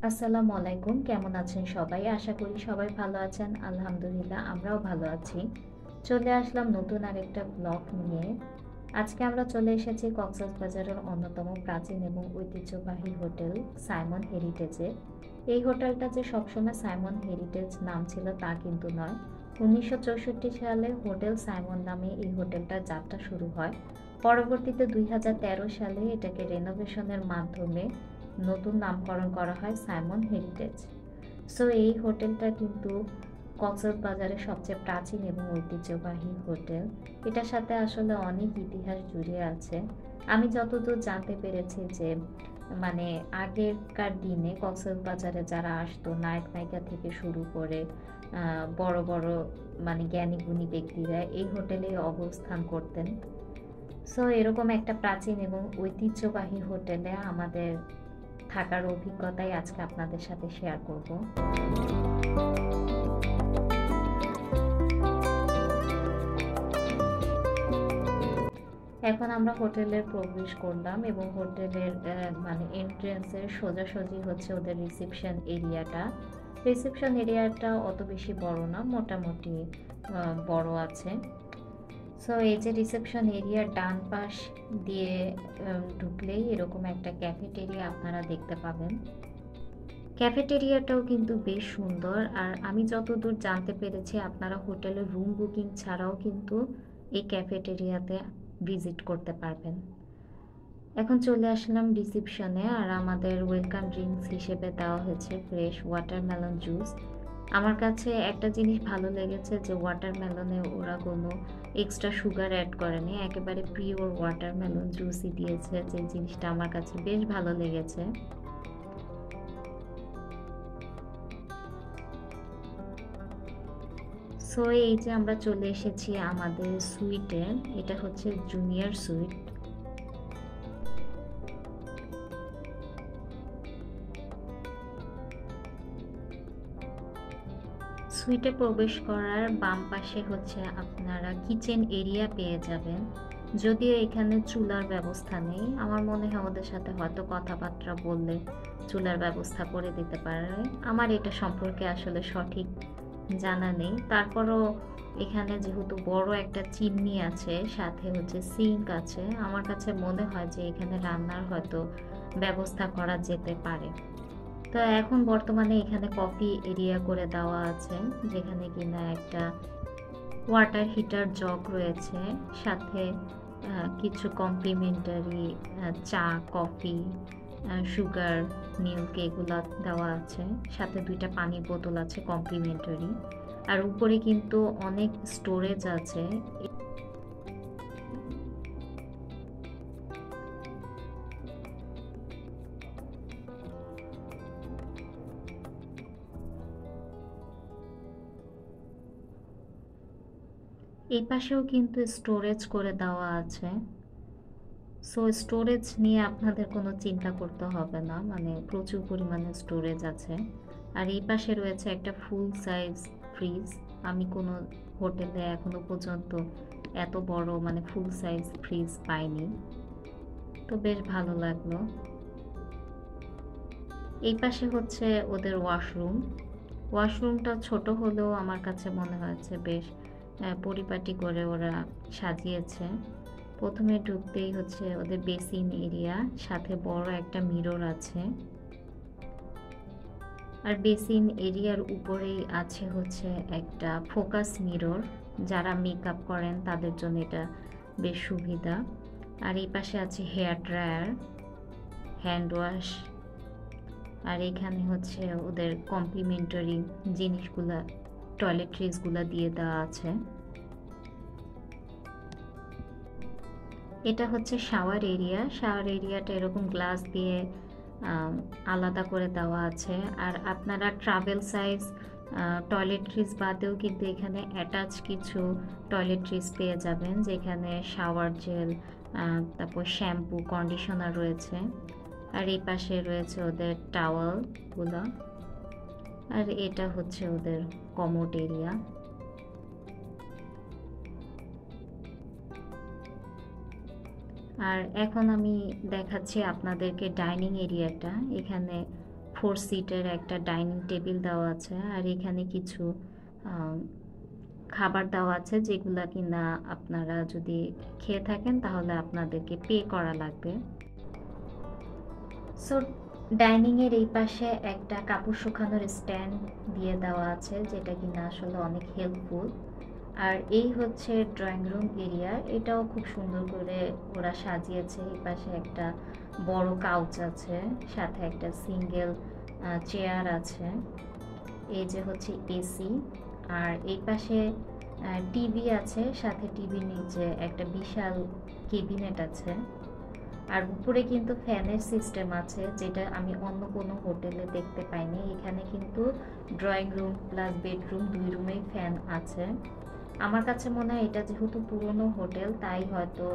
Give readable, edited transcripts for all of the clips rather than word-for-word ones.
আসসালামু আলাইকুম। কেমন আছেন সবাই? আশা করি সবাই ভালো আছেন। আলহামদুলিল্লাহ আমরাও ভালো আছি। চলে আসলাম নতুন আরেকটা ব্লগ নিয়ে। আজকে আমরা চলে এসেছি কক্সবাজারের অন্যতম প্রাচীন এবং ঐতিহ্যবাহী হোটেল সাইমন হেরিটেজে। এই হোটেলটা যে সবসময় সাইমন হেরিটেজ নাম ছিল তা কিন্তু নয়। ১৯৬৪ সালে হোটেল সাইমন নামে এই হোটেলটার যাত্রা শুরু হয়। পরবর্তীতে ২০১৩ সালে এটাকে রেনোভেশনের মাধ্যমে নতুন নামকরণ করা হয় সাইমন হেরিটেজ। সো এই হোটেলটা কিন্তু কক্সবাজারের সবচেয়ে প্রাচীন এবং ঐতিহ্যবাহী হোটেল। এটার সাথে আসলে অনেক ইতিহাস জুড়ে আছে। আমি যতদূর জানতে পেরেছি যে মানে আগেরকার দিনে কক্সবাজারে যারা আসতো নায়ক নায়িকা থেকে শুরু করে বড় বড় মানে জ্ঞানী গুণী ব্যক্তিরা এই হোটেলে অবস্থান করতেন। সো এরকম একটা প্রাচীন এবং ঐতিহ্যবাহী হোটেলে আমাদের থাকার অভিজ্ঞতাই আজকে আপনাদের সাথে শেয়ার করব। এখন আমরা হোটেলে প্রবেশ করলাম এবং হোটেলের মানে এন্ট্রেন্সের সোজাসুজি হচ্ছে ওদের রিসেপশন এরিয়াটা। রিসেপশন এরিয়াটা অত বেশি বড় না, মোটামুটি বড় আছে। সো এই যে রিসেপশন এরিয়ার ডান পাশ দিয়ে ঢুকলেই এরকম একটা ক্যাফেটেরিয়া আপনারা দেখতে পাবেন। ক্যাফেটেরিয়াটাও কিন্তু বেশ সুন্দর। আর আমি যতদূর জানতে পেরেছি আপনারা হোটেলের রুম বুকিং ছাড়াও কিন্তু এই ক্যাফেটেরিয়াতে ভিজিট করতে পারবেন। এখন চলে আসলাম রিসেপশনে আর আমাদের ওয়েলকাম ড্রিঙ্কস হিসেবে দেওয়া হয়েছে ফ্রেশ ওয়াটারমেলন জুস। আমার কাছে একটা জিনিস ভালো লেগেছে যে ওয়াটারমেলনে ওরা কোনো এক্সট্রা সুগার অ্যাড করেনি, একেবারে পিওর ওয়াটারমেলন জুসই দিয়েছে, যে জিনিসটা আমার কাছে বেশ ভালো লেগেছে। সো এই যে আমরা চলে এসেছি আমাদের সুইটে। এটা হচ্ছে জুনিয়র সুইট। সুইটে প্রবেশ করার বাম পাশে হচ্ছে আপনারা কিচেন এরিয়া পেয়ে যাবেন। যদিও এখানে চুলার ব্যবস্থা নেই, আমার মনে হয় ওদের সাথে হয়তো কথাবার্তা বললে চুলার ব্যবস্থা করে দিতে পারে। আমার এটা সম্পর্কে আসলে সঠিক জানা নেই। তারপরও এখানে যেহেতু বড় একটা চিমনি আছে, সাথে হচ্ছে সিঙ্ক আছে, আমার কাছে মনে হয় যে এখানে রান্নার হয়তো ব্যবস্থা করা যেতে পারে। তো এখন বর্তমানে এখানে কফি এরিয়া করে দেওয়া আছে, যেখানে কিনা একটা ওয়াটার হিটার জগ রয়েছে, সাথে কিছু কমপ্লিমেন্টারি চা, কফি, সুগার, মিল্ক এগুলা দেওয়া আছে, সাথে দুইটা পানির বোতল আছে কমপ্লিমেন্টারি। আর উপরে কিন্তু অনেক স্টোরেজ আছে। এই পাশেও কিন্তু স্টোরেজ করে দেওয়া আছে। সো স্টোরেজ নিয়ে আপনাদের কোনো চিন্তা করতে হবে না, মানে প্রচুর পরিমাণে স্টোরেজ আছে। আর এই পাশে রয়েছে একটা ফুল সাইজ ফ্রিজ। আমি কোনো হোটেলে এখনো পর্যন্ত এত বড় মানে ফুল সাইজ ফ্রিজ পাইনি, তো বেশ ভালো লাগলো। এই পাশে হচ্ছে ওদের ওয়াশরুম। ওয়াশরুমটা ছোট হলেও আমার কাছে মনে হয়েছে বেশ পরিপাটি করে ওরা সাজিয়েছে। প্রথমে ঢুকতেই হচ্ছে ওদের বেসিন এরিয়া, সাথে বড় একটা মিরর আছে। আর বেসিন এরিয়ার উপরেই আছে হচ্ছে একটা ফোকাস মিরর, যারা মেকআপ করেন তাদের জন্য এটা বেশ সুবিধা। আর এই পাশে আছে হেয়ার ড্রায়ার, হ্যান্ড ওয়াশ। আর এখানে হচ্ছে ওদের কমপ্লিমেন্টারি জিনিসগুলা, টয়লেট্রিজগুলা দিয়ে দেওয়া আছে। এটা হচ্ছে শাওয়ার এরিয়া। শাওয়ার এরিয়াটা এরকম গ্লাস দিয়ে আলাদা করে দেওয়া আছে। আর আপনারা ট্রাভেল সাইজ টয়লেট্রিজ বাদেও কিন্তু এখানে অ্যাটাচ কিছু টয়লেট্রিজ পেয়ে যাবেন, যেখানে শাওয়ার জেল, তারপর শ্যাম্পু, কন্ডিশনার রয়েছে। আর এই পাশে রয়েছে ওদের টাওয়ালগুলো। আর এটা হচ্ছে ওদের কমোড এরিয়া। আর এখন আমি দেখাচ্ছি আপনাদেরকে ডাইনিং এরিয়াটা। এখানে 4 সিটের একটা ডাইনিং টেবিল দেওয়া আছে, আর এখানে কিছু খাবার দেওয়া আছে যেগুলা কিনা আপনারা যদি খেয়ে থাকেন তাহলে আপনাদেরকে পে করা লাগবে। সো ডাইনিংয়ের এই পাশে একটা কাপড় শুকানোর স্ট্যান্ড দিয়ে দেওয়া আছে, যেটা কিনা আসলে অনেক হেল্পফুল। আর এই হচ্ছে ড্রয়িং রুম এরিয়া, এটাও খুব সুন্দর করে ওরা সাজিয়েছে। এই পাশে একটা বড় কাউচ আছে, সাথে একটা সিঙ্গেল চেয়ার আছে। এই যে হচ্ছে এসি, আর এই পাশে টিভি আছে, সাথে টিভির নিচে একটা বিশাল ক্যাবিনেট আছে। আর উপরে কিন্তু ফ্যানের সিস্টেম আছে, যেটা আমি অন্য কোনো হোটেলে দেখতে পাইনি। এখানে কিন্তু ড্রয়িং রুম প্লাস বেডরুম 2 রুমেই ফ্যান আছে। আমার কাছে মনে হয় এটা যেহেতু পুরনো হোটেল, তাই হয়তো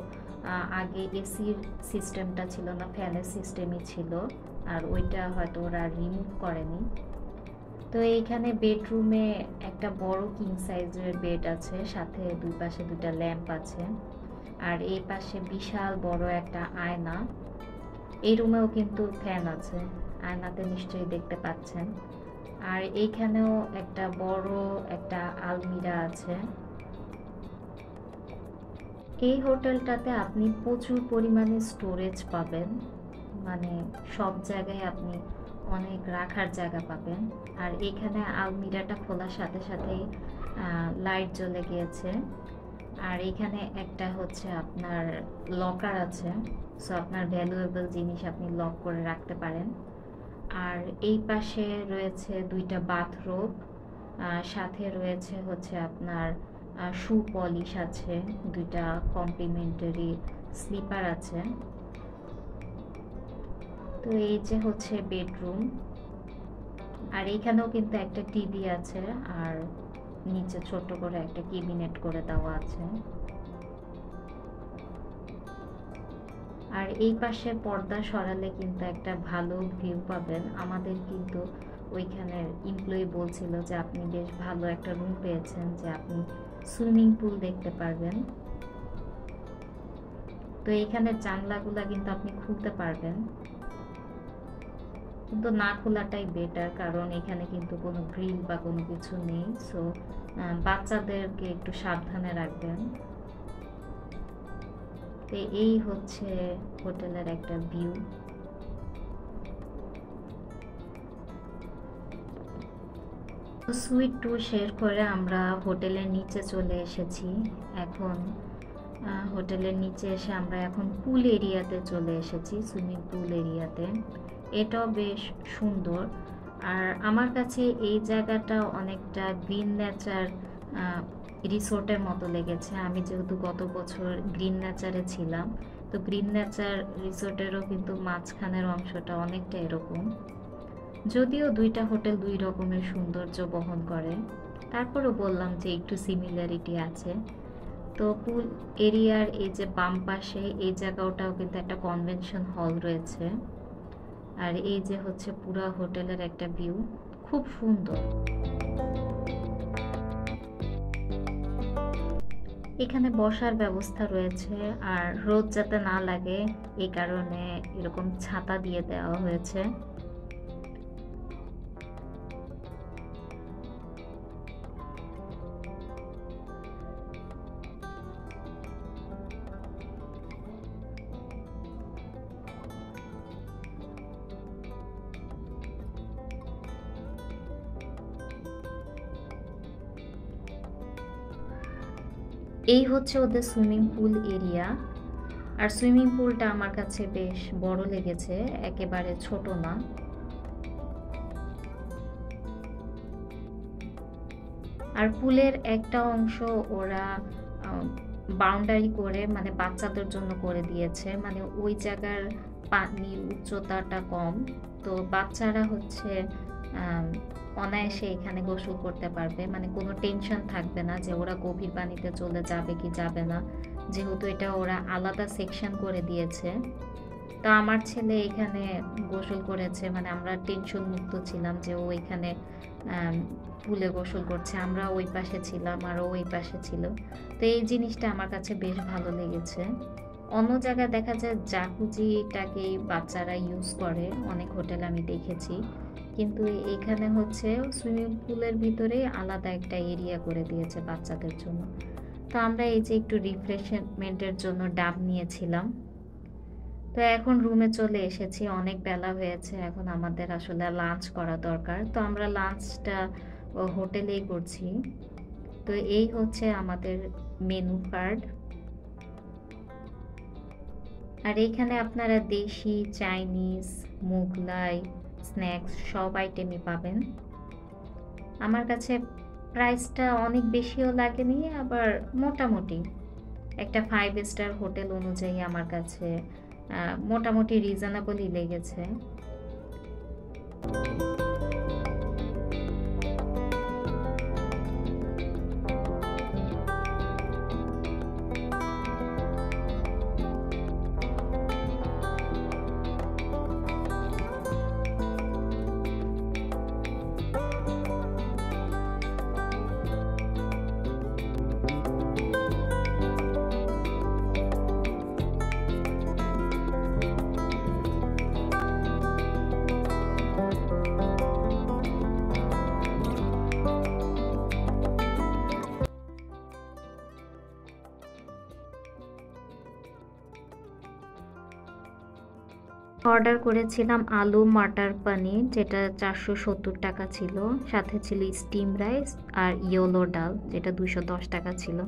আগে এসির সিস্টেমটা ছিল না, ফ্যানের সিস্টেমই ছিল, আর ওইটা হয়তো ওরা রিমুভ করেনি। তো এইখানে বেডরুমে একটা বড় কিং সাইজের বেড আছে, সাথে দুই পাশে 2টা ল্যাম্প আছে। আর এই পাশে বিশাল বড় একটা আয়না। এই রুমেও কিন্তু ফ্যান আছে, আয়নাতে নিশ্চয়ই দেখতে পাচ্ছেন। আর এইখানেও একটা বড় একটা আলমিরা আছে। এই হোটেলটাতে আপনি প্রচুর পরিমাণে স্টোরেজ পাবেন, মানে সব জায়গায় আপনি অনেক রাখার জায়গা পাবেন। আর এখানে আলমিরাটা খোলার সাথে সাথেই লাইট জ্বলে গিয়েছে। আর এখানে একটা হচ্ছে আপনার লকার আছে, সো আপনার ভ্যালুয়েবল জিনিস আপনি লক করে রাখতে পারেন। আর এই পাশে রয়েছে 2টা বাথরোব, সাথে রয়েছে হচ্ছে আপনার শু পলিশ আছে, 2টা কমপ্লিমেন্টারি স্লিপার আছে। তো এই যে হচ্ছে বেডরুম, আর এইখানেও কিন্তু একটা টিভি আছে, আর নিচে ছোট করে একটা ক্যাবিনেট করে দেওয়া আছে। আর এই পাশে পর্দা সরালে কিন্তু একটা ভালো ভিউ পাবেন। আমাদের কিন্তু ওইখানের এমপ্লয়ি বলছিল যে আপনি বেশ ভালো একটা রুম পেয়েছেন, যে আপনি সুইমিং পুল দেখতে পারবেন। তো এইখানে জানলাগুলা কিন্তু আপনি খুলতে পারবেন, কিন্তু না খোলাটাই বেটার, কারণ এখানে কিন্তু কোনো গ্রিল বা কোনো কিছু নেই। সো বাচ্চাদেরকে একটু সাবধানে রাখবেন। তো এই হচ্ছে হোটেলের একটা ভিউ। সুইট ট্যুর শেয়ার করে আমরা হোটেলের নিচে চলে এসেছি। এখন হোটেলের নিচে এসে আমরা এখন পুল এরিয়াতে চলে এসেছি, সুইমিং পুল এরিয়াতে। এটাও বেশ সুন্দর। আর আমার কাছে এই জায়গাটা অনেকটা গ্রিন নেচার রিসোর্টের মতো লেগেছে। আমি যেহেতু গত বছর গ্রিন নেচারে ছিলাম, তো গ্রিন নেচার রিসোর্টেরও কিন্তু মাঝখানের অংশটা অনেকটা এরকম। যদিও 2টা হোটেল 2 রকমের সৌন্দর্য বহন করে, তারপরও বললাম যে একটু সিমিলারিটি আছে। তো পুল এরিয়ার এই যে বাম পাশে এই জায়গাটাও কিন্তু একটা কনভেনশন হল রয়েছে। আর এই যে হচ্ছে পুরা হোটেলের একটা ভিউ, খুব সুন্দর। এখানে বসার ব্যবস্থা রয়েছে, আর রোদ যাতে না লাগে এই কারণে এরকম ছাতা দিয়ে দেওয়া হয়েছে। এই হচ্ছে ওদের সুইমিং পুল এরিয়া। আর সুইমিং পুলটা আমার কাছে বেশ বড় লেগেছে, একেবারে ছোট না। আর পুলের একটা অংশ ওরা বাউন্ডারি করে মানে বাচ্চাদের জন্য করে দিয়েছে, মানে ওই জায়গার পানির উচ্চতাটা কম, তো বাচ্চারা হচ্ছে অনায়াসে এখানে গোসল করতে পারবে, মানে কোনো টেনশন থাকবে না যে ওরা গভীর পানিতে চলে যাবে কি যাবে না, যেহেতু এটা ওরা আলাদা সেকশন করে দিয়েছে। তো আমার ছেলে এখানে গোসল করেছে, মানে আমরা টেনশন মুক্ত ছিলাম যে ও এখানে পুলে গোসল করছে। আমরা ওই পাশে ছিলাম আর ও ওই পাশে ছিল, তো এই জিনিসটা আমার কাছে বেশ ভালো লেগেছে। অন্য জায়গায় দেখা যায় জাকুজিটাকেই বাচ্চারা ইউজ করে, অনেক হোটেলে আমি দেখেছি। কিন্তু এখানে হচ্ছে সুইমিং পুলের ভিতরেই আলাদা একটা এরিয়া করে দিয়েছে বাচ্চাদের জন্য। তো আমরা এই যে একটু রিফ্রেশমেন্টের জন্য ডাব নিয়েছিলাম। তো এখন রুমে চলে এসেছি, অনেক বেলা হয়েছে, এখন আমাদের আসলে লাঞ্চ করা দরকার। তো আমরা লাঞ্চটা হোটেলেই করছি। তো এই হচ্ছে আমাদের মেনু কার্ড। আর এইখানে আপনারা দেশি, চাইনিজ, মোগলাই, স্ন্যাক্স সব আইটেমই পাবেন। আমার কাছে প্রাইসটা অনেক বেশিও লাগেনি, আবার মোটামুটি একটা 5 স্টার হোটেল অনুযায়ী আমার কাছে মোটামুটি রিজনেবলই লেগেছে। অর্ডার করেছিলাম আলু মাটার পনির, যেটা 470 টাকা ছিল। সাথে ছিল স্টিম রাইস আর ইয়েলো ডাল, যেটা 210 টাকা ছিল।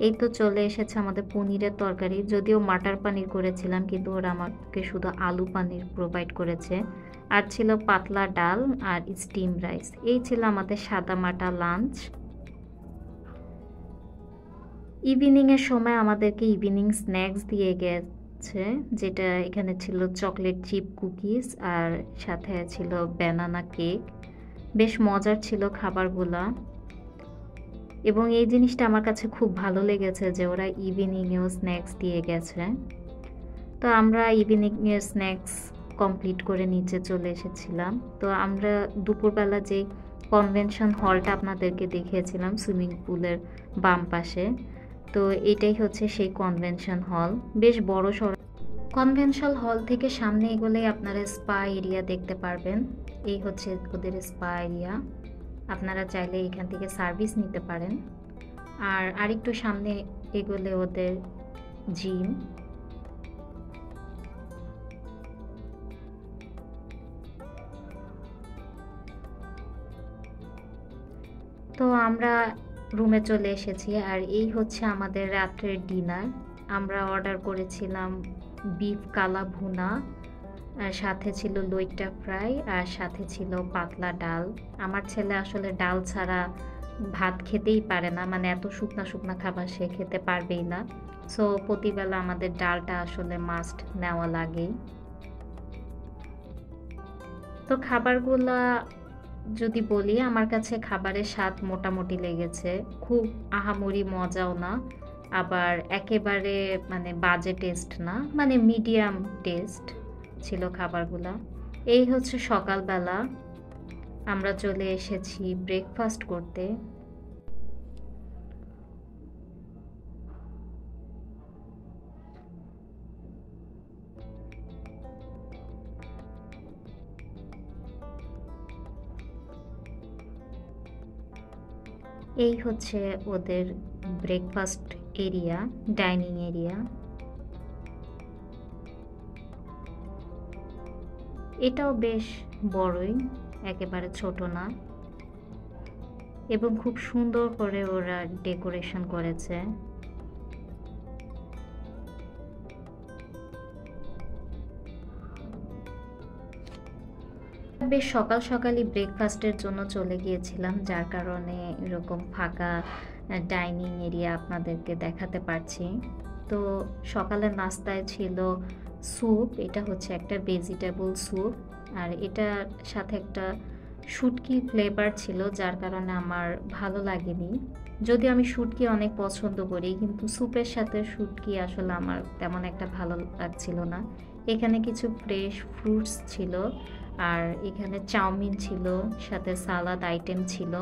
এই তো চলে এসেছে আমাদের পনিরের তরকারি। যদিও মাটার পনির করেছিলাম, কিন্তু ওরা আমাকে শুধু আলু পনির প্রোভাইড করেছে। আর ছিল পাতলা ডাল আর স্টিম রাইস। এই ছিল আমাদের সাদা মাটা লাঞ্চ। ইভিনিংয়ের সময় আমাদেরকে ইভিনিং স্ন্যাক্স দিয়ে গেছে, যেটা এখানে ছিল চকলেট চিপ কুকিজ আর সাথে ছিল ব্যানানা কেক। বেশ মজার ছিল খাবারগুলা, এবং এই জিনিসটা আমার কাছে খুব ভালো লেগেছে যে ওরা ইভিনিংয়েও স্ন্যাক্স দিয়ে গেছে। তো আমরা ইভিনিংয়ের স্ন্যাক্স কমপ্লিট করে নিচে চলে এসেছিলাম। তো আমরা দুপুরবেলা যে কনভেনশন হলটা আপনাদেরকে দেখিয়েছিলাম সুইমিং পুলের বাম পাশে, তো এটাই হচ্ছে সেই কনভেনশন হল। বেশ বড় সড়ো কনভেনশন হল থেকে সামনে এগোলেই আপনারা স্পা এরিয়া দেখতে পারবেন। এই হচ্ছে ওদের স্পা এরিয়া, আপনারা চাইলে এখান থেকে সার্ভিস নিতে পারেন। আর আরেকটু সামনে এগোলে ওদের জিম। তো আমরা রুমে চলে এসেছি, আর এই হচ্ছে আমাদের রাত্রের ডিনার। আমরা অর্ডার করেছিলাম বিফ কালা ভুনা, আর সাথে ছিল লইট্টা ফ্রাই, আর সাথে ছিল পাতলা ডাল। আমার ছেলে আসলে ডাল ছাড়া ভাত খেতেই পারে না, মানে এত শুকনা শুকনা খাবার সে খেতে পারবেই না। সো প্রতিবেলা আমাদের ডালটা আসলে মাস্ট নেওয়া লাগেই। তো খাবারগুলা যদি বলি, আমার কাছে খাবারের স্বাদ মোটামুটি লেগেছে, খুব আহামরি মজাও না, আবার একেবারে মানে বাজে টেস্ট না, মানে মিডিয়াম টেস্ট ছিল খাবারগুলা। এই হচ্ছে সকালবেলা আমরা চলে এসেছি ব্রেকফাস্ট করতে। এই হচ্ছে ওদের ব্রেকফাস্ট এরিয়া, ডাইনিং এরিয়া। এটাও বেশ বড়ই, একেবারে ছোট না, এবং খুব সুন্দর করে ওরা ডেকোরেশন করেছে। বেশ সকাল সকালই ব্রেকফাস্টের জন্য চলে গিয়েছিলাম, যার কারণে এরকম ফাঁকা ডাইনিং এরিয়া আপনাদেরকে দেখাতে পারছি। তো সকালের নাস্তায় ছিল স্যুপ, এটা হচ্ছে একটা ভেজিটেবল স্যুপ, আর এটার সাথে একটা শুটকি ফ্লেভার ছিল, যার কারণে আমার ভালো লাগেনি। যদিও আমি শুটকি অনেক পছন্দ করি, কিন্তু স্যুপের সাথে শুটকি আসলে আমার তেমন একটা ভালো লাগছিল না। এখানে কিছু ফ্রেশ ফ্রুটস ছিল, আর এখানে চাউমিন ছিল, সাথে সালাদ আইটেম ছিল।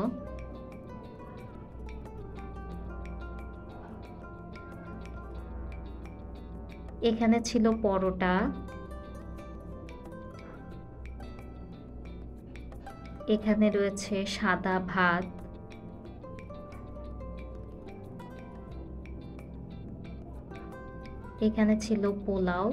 এখানে ছিল পরোটা, এখানে রয়েছে সাদা ভাত, এখানে ছিল পোলাও,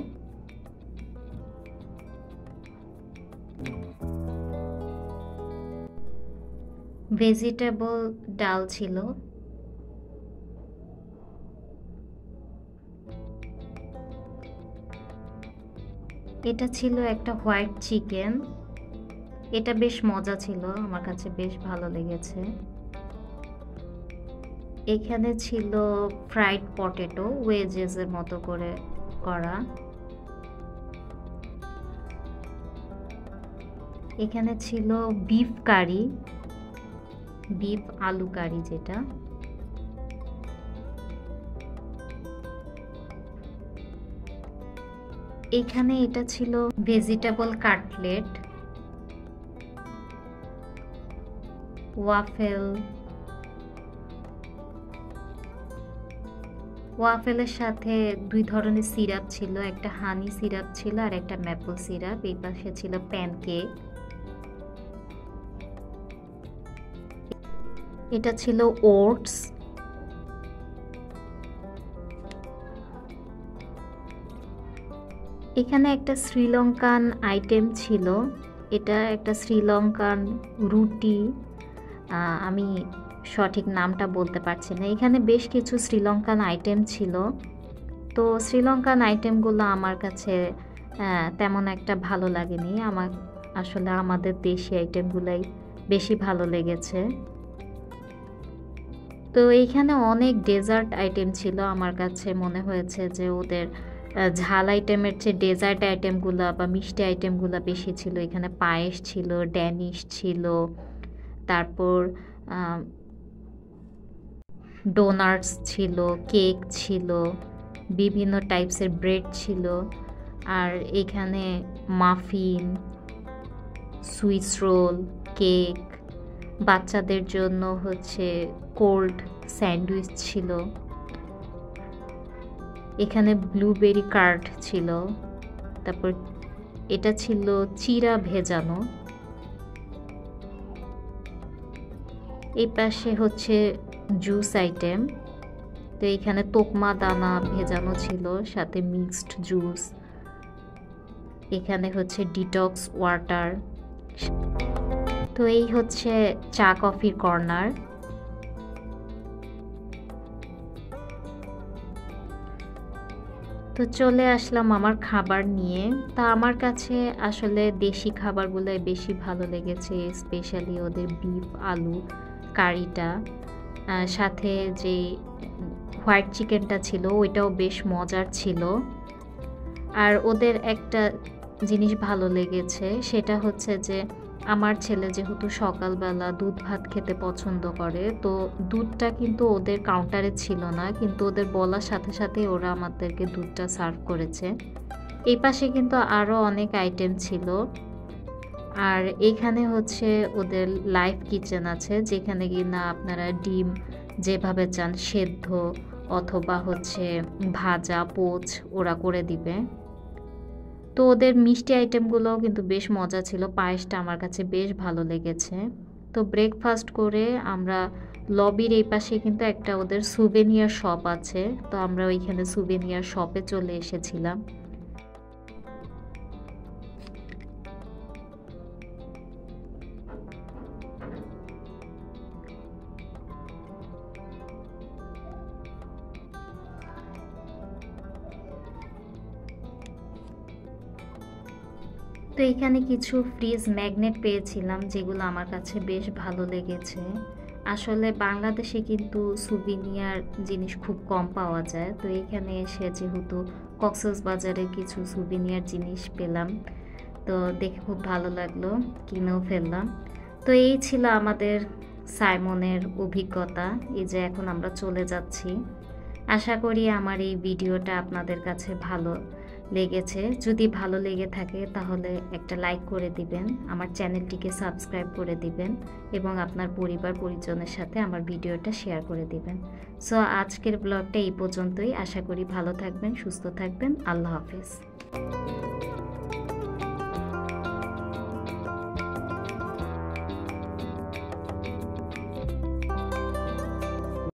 ভেজিটেবল ডাল ছিল, এটা ছিল একটা হোয়াইট চিকেন, এটা বেশ মজা ছিল, আমার কাছে বেশ ভালো লেগেছে। এখানে ছিল ফ্রাইড পটেটো ওয়েজেসের মতো করে করা, এখানে ছিল বিফ কারি, বিফ আলু কারি যেটা, এখানে এটা ছিল ভেজিটেবল কাটলেট, ওয়াফেল, ওয়াফেলের সাথে দুই ধরনের সিরাপ ছিল, একটা হানি সিরাপ ছিল আর একটা ম্যাপল সিরাপ। এই পাশে ছিল প্যানকেক, এটা ছিল ওটস, এখানে একটা শ্রীলঙ্কান আইটেম ছিল, এটা একটা শ্রীলঙ্কান রুটি, আমি সঠিক নামটা বলতে পারছি না। এখানে বেশ কিছু শ্রীলঙ্কান আইটেম ছিল, তো শ্রীলঙ্কান আইটেমগুলো আমার কাছে তেমন একটা ভালো লাগেনি, আমার আসলে আমাদের দেশি আইটেমগুলাই বেশি ভালো লেগেছে। তো এইখানে অনেক ডেজার্ট আইটেম ছিল, আমার কাছে মনে হয়েছে যে ওদের ঝাল আইটেমের চেয়ে ডেজার্ট আইটেমগুলো বা মিষ্টি আইটেমগুলো বেশি ছিল। এখানে পায়েস ছিল, ড্যানিশ ছিল, তারপর ডোনাটস ছিল, কেক ছিল, বিভিন্ন টাইপসের ব্রেড ছিল, আর এখানে মাফিন, সুইস রোল, কেক, বাচ্চাদের জন্য হচ্ছে কোল্ড স্যান্ডউইচ ছিল, এখানে ব্লুবেরি কার্ড ছিল, তারপর এটা ছিল চিরা ভেজানো, এই পাশে হচ্ছে জুস আইটেম, তো এখানে তোকমা দানা ভেজানো ছিল সাথে মিক্সড জুস, এখানে হচ্ছে ডিটক্স ওয়াটার। তো এই হচ্ছে চা কফির কর্নার। তো চলে আসলাম আমার খাবার নিয়ে। তা আমার কাছে আসলে দেশি খাবারগুলোই বেশি ভালো লেগেছে, স্পেশালি ওদের বিফ আলু কারিটা, সাথে যে হোয়াইট চিকেনটা ছিল ওইটাও বেশ মজার ছিল। আর ওদের একটা জিনিস ভালো লেগেছে, সেটা হচ্ছে যে আমার ছেলে যেহেতু সকালবেলা দুধ ভাত খেতে পছন্দ করে, তো দুধটা কিন্তু ওদের কাউন্টারে ছিল না, কিন্তু ওদের বলার সাথে সাথে ওরা আমাদেরকে দুধটা সার্ভ করেছে। এই পাশে কিন্তু আরও অনেক আইটেম ছিল, আর এখানে হচ্ছে ওদের লাইভ কিচেন আছে, যেখানে কিনা আপনারা ডিম যেভাবে চান সেদ্ধ অথবা হচ্ছে ভাজা পোচ ওরা করে দিবে। তো ওদের মিষ্টি আইটেমগুলোও কিন্তু বেশ মজা ছিল, পায়েসটা আমার কাছে বেশ ভালো লেগেছে। তো ব্রেকফাস্ট করে আমরা লবির এই পাশে কিন্তু একটা ওদের সুভেনিয়ার শপ আছে, তো আমরা ওইখানে সুভেনিয়ার শপে চলে এসেছিলাম। তো এখানে কিছু ফ্রিজ ম্যাগনেট পেয়েছিলাম, যেগুলো আমার কাছে বেশ ভালো লেগেছে। আসলে বাংলাদেশে কিন্তু সুভিনিয়ার জিনিস খুব কম পাওয়া যায়, তো এখানে এসে যেহেতু কক্সবাজারে কিছু সুভিনিয়ার জিনিস পেলাম, তো দেখে খুব ভালো লাগলো, কিনেও ফেললাম। তো এই ছিল আমাদের সাইমনের অভিজ্ঞতা। এই যে এখন আমরা চলে যাচ্ছি। আশা করি আমার এই ভিডিওটা আপনাদের কাছে ভালো লেগেছে। যদি ভালো লেগে থাকে তাহলে একটা লাইক করে দিবেন, আমার চ্যানেলটিকে সাবস্ক্রাইব করে দিবেন এবং আপনার পরিবার পরিজনের সাথে আমার ভিডিওটা শেয়ার করে দিবেন। সো আজকের ব্লগটা এই পর্যন্তই। আশা করি ভালো থাকবেন, সুস্থ থাকবেন। আল্লাহ হাফেজ।